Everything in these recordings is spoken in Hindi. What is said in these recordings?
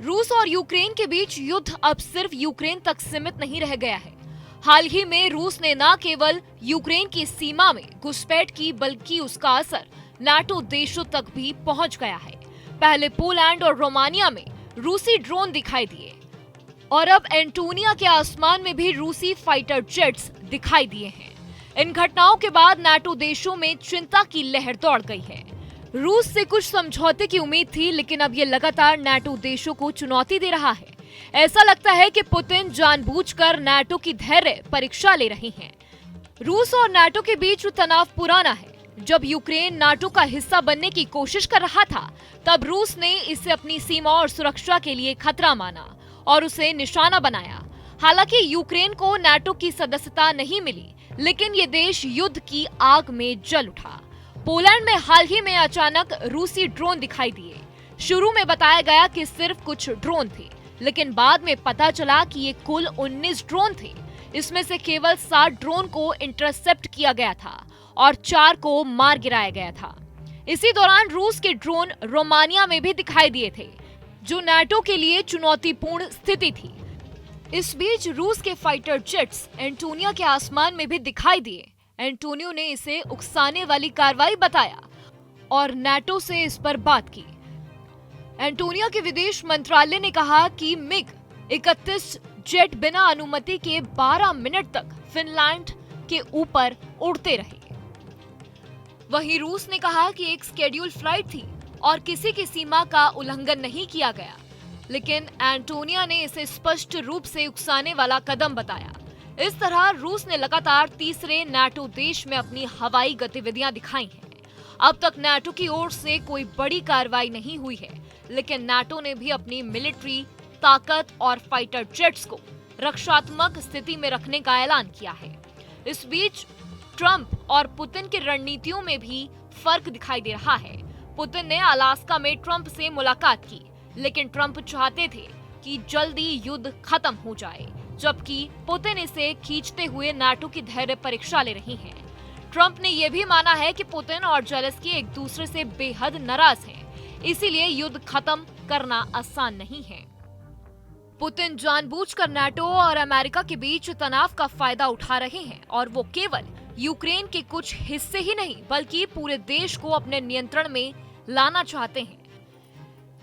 रूस और यूक्रेन के बीच युद्ध अब सिर्फ यूक्रेन तक सीमित नहीं रह गया है। हाल ही में रूस ने न केवल यूक्रेन की सीमा में घुसपैठ की, बल्कि उसका असर नाटो देशों तक भी पहुंच गया है। पहले पोलैंड और रोमानिया में रूसी ड्रोन दिखाई दिए और अब एंटोनिया के आसमान में भी रूसी फाइटर जेट्स दिखाई दिए हैं। इन घटनाओं के बाद नाटो देशों में चिंता की लहर दौड़ गई है। रूस से कुछ समझौते की उम्मीद थी, लेकिन अब ये लगातार नाटो देशों को चुनौती दे रहा है। ऐसा लगता है कि पुतिन जानबूझकर नाटो की धैर्य परीक्षा ले रहे हैं। रूस और नाटो के बीच तनाव पुराना है। जब यूक्रेन नाटो का हिस्सा बनने की कोशिश कर रहा था, तब रूस ने इसे अपनी सीमा और सुरक्षा के लिए खतरा माना और उसे निशाना बनाया। हालांकि यूक्रेन को नाटो की सदस्यता नहीं मिली, लेकिन ये देश युद्ध की आग में जल उठा। पोलैंड में हाल ही में अचानक रूसी ड्रोन दिखाई दिए। शुरू में बताया गया कि सिर्फ कुछ ड्रोन थे, लेकिन बाद में पता चला कि ये कुल 19 ड्रोन थे। इसमें से केवल 7 ड्रोन को इंटरसेप्ट किया गया था और 4 को मार गिराया गया था। इसी दौरान रूस के ड्रोन रोमानिया में भी दिखाई दिए थे, जो नाटो के लिए चुनौतीपूर्ण स्थिति थी। इस बीच रूस के फाइटर जेट्स एंटोनिया के आसमान में भी दिखाई दिए। एंटोनियो ने इसे उकसाने वाली कार्रवाई बताया और नाटो से इस पर बात की। एंटोनिया के विदेश मंत्रालय ने कहा कि मिग 31 जेट बिना अनुमति के 12 मिनट तक फिनलैंड के ऊपर उड़ते रहे। वहीं रूस ने कहा कि एक स्केड्यूल फ्लाइट थी और किसी की सीमा का उल्लंघन नहीं किया गया, लेकिन एंटोनिया ने इसे स्पष्ट रूप से उकसाने वाला कदम बताया। इस तरह रूस ने लगातार तीसरे नाटो देश में अपनी हवाई गतिविधियां दिखाई हैं। अब तक नाटो की ओर से कोई बड़ी कार्रवाई नहीं हुई है, लेकिन नाटो ने भी अपनी मिलिट्री ताकत और फाइटर जेट्स को रक्षात्मक स्थिति में रखने का ऐलान किया है। इस बीच ट्रंप और पुतिन की रणनीतियों में भी फर्क दिखाई दे रहा है। पुतिन ने अलास्का में ट्रंप से मुलाकात की, लेकिन ट्रंप चाहते थे कि जल्दी युद्ध खत्म हो जाए, जबकि पुतिन इसे खींचते हुए नाटो की धैर्य परीक्षा ले रही हैं। ट्रंप ने यह भी माना है कि पुतिन और जेलेंस्की एक दूसरे से बेहद नाराज हैं, इसीलिए युद्ध खत्म करना आसान नहीं है। पुतिन जानबूझकर नाटो और अमेरिका के बीच तनाव का फायदा उठा रहे हैं और वो केवल यूक्रेन के कुछ हिस्से ही नहीं, बल्कि पूरे देश को अपने नियंत्रण में लाना चाहते हैं।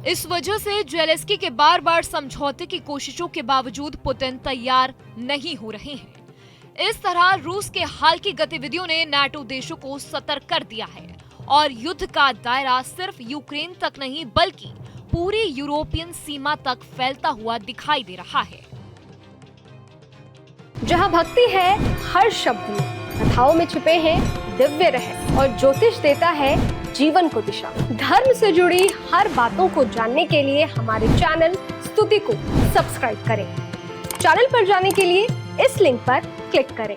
इस वजह से जेलेंस्की के बार बार समझौते की कोशिशों के बावजूद पुतिन तैयार नहीं हो रहे हैं। इस तरह रूस के हाल की गतिविधियों ने नाटो देशों को सतर्क कर दिया है और युद्ध का दायरा सिर्फ यूक्रेन तक नहीं, बल्कि पूरी यूरोपियन सीमा तक फैलता हुआ दिखाई दे रहा है। जहाँ भक्ति है हर शब्द में, कथाओं में छुपे हैं दिव्य रहस्य और ज्योतिष देता है जीवन को दिशा। धर्म से जुड़ी हर बातों को जानने के लिए हमारे चैनल स्तुति को सब्सक्राइब करें। चैनल पर जाने के लिए इस लिंक पर क्लिक करें।